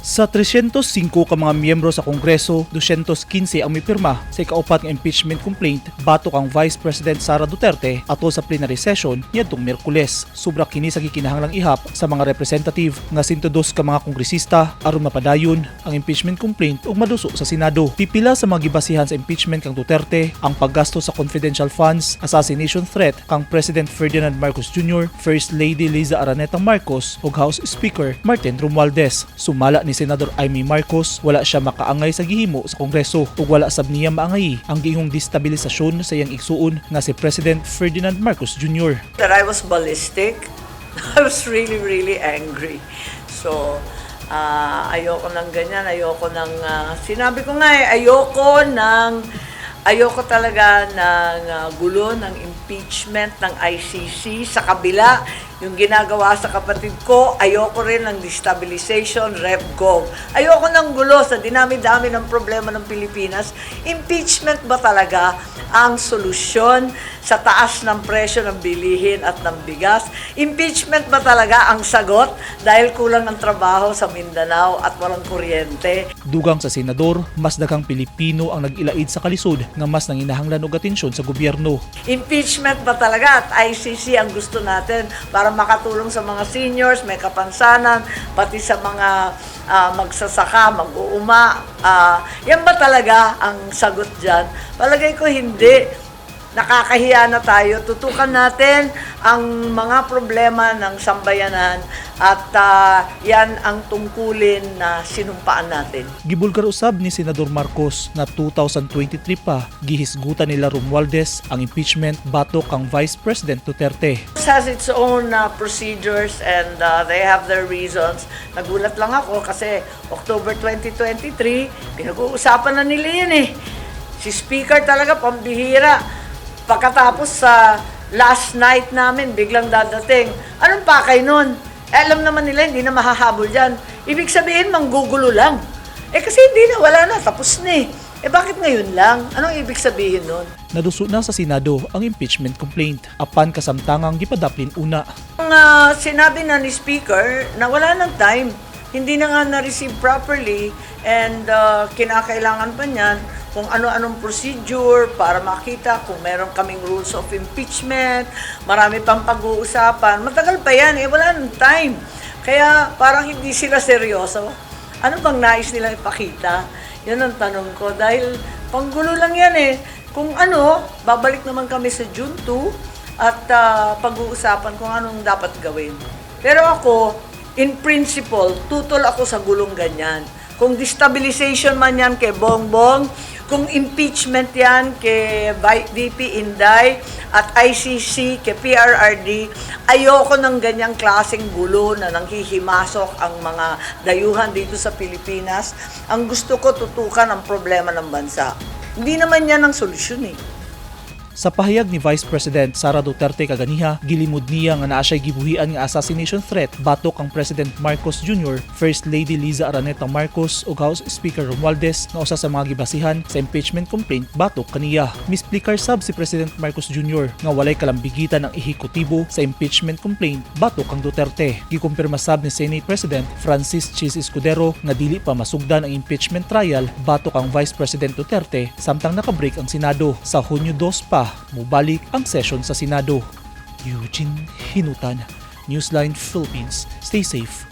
Sa 305 ka mga miyembro sa Kongreso, 215 ang may pirma sa ikaupat ng impeachment complaint batok ang Vice President Sara Duterte atol sa plenary session niadtong Miyerkules. Sobra kini sa gikinahanglang ihap sa mga representative nga 102 ka mga kongresista aron mapadayon ang impeachment complaint ug maduso sa Senado. Pipila sa mga gibasihan sa impeachment kang Duterte ang paggasto sa confidential funds, assassination threat kang President Ferdinand Marcos Jr, First Lady Liza Araneta Marcos ug House Speaker Martin Romualdez. Sumala ni Senador Imee Marcos, wala siya makaangay sa gihimo sa Kongreso ug wala sab niya maangayi ang giingong distabilisasyon sa iyang igsoon nga si President Ferdinand Marcos Jr. That I was ballistic. I was really angry. So, ayoko ng ganyan, ayoko ng sinabi ko nga ayoko talaga ng gulo ng impeachment ng ICC sa kabila yung ginagawa sa kapatid ko. Ayoko rin ng destabilization, rep-gov. Ayoko ng gulo sa dinami-dami ng problema ng Pilipinas. Impeachment ba talaga ang solusyon sa taas ng presyo ng bilihin at ng bigas? Impeachment ba talaga ang sagot dahil kulang ng trabaho sa Mindanao at walang kuryente? Dugang sa senador, mas daghang Pilipino ang nag-ilaid sa kalisod nga mas nanginahanglan og atensyon sa gobyerno. Impeachment ba talaga at ICC ang gusto natin para makatulong sa mga seniors, may kapansanan, pati sa mga magsasaka, mag-uuma? Yan ba talaga ang sagot dyan? Palagay ko hindi. Nakakahiya na tayo. Tutukan natin ang mga problema ng sambayanan at yan ang tungkulin na sinumpaan natin. Gibulgar usab ni Senador Marcos na 2023 pa gihisgutan nila Romualdez ang impeachment batok kang Vice President Duterte. It has its own procedures and they have their reasons. Nagulat lang ako kasi October 2023, pinag-uusapan na nila yan eh. Si Speaker talaga pambihira. Pagkatapos sa last night namin, biglang dadating. Anong pakay nun? Alam naman nila, hindi na mahahabol dyan. Ibig sabihin, manggugulo lang. Kasi hindi na, wala na, tapos na eh. Bakit ngayon lang? Anong ibig sabihin nun? Naduso na sa Senado ang impeachment complaint. Apan kasamtangang gipadaplin una. Ang sinabi na ni Speaker na wala ng time, hindi na nga na-receive properly and kinakailangan pa niyan kung ano-anong procedure para makita kung meron kaming rules of impeachment, marami pang pag-uusapan. Matagal pa yan, wala nang time. Kaya parang hindi sila seryoso. Ano bang nais nila ipakita? Yan ang tanong ko. Dahil panggulo lang yan eh. Kung ano, babalik naman kami sa June 2 at pag-uusapan kung anong dapat gawin. Pero ako, in principle, tutol ako sa gulong ganyan. Kung destabilization man yan kay Bongbong, kung impeachment yan kay VP Inday at ICC kay PRRD, ayoko ng ganyang klaseng gulo na nanghihimasok ang mga dayuhan dito sa Pilipinas. Ang gusto ko, tutukan ang problema ng bansa. Hindi naman yan ang solusyon eh. Sa pahayag ni Vice President Sara Duterte kaganiha, gilimod niya nga naa siya'y gibuhian nga assassination threat batok ang President Marcos Jr, First Lady Liza Araneta Marcos ug House Speaker Romualdez nga usa sa mga gibasihan sa impeachment complaint batok kaniya. Misplikar sab si President Marcos Jr nga walay kalambigitan ang ehekutibo sa impeachment complaint batok kang Duterte. Gikumpirma sab ni Senate President Francis Chis Escudero nga dili pa masugdan ang impeachment trial batok ang Vice President Duterte samtang nakabreak ang Senado. Sa Hunyo 2 pa mubalik ang session sa Senado. Eugene Hinutan, Newsline Philippines. Stay safe.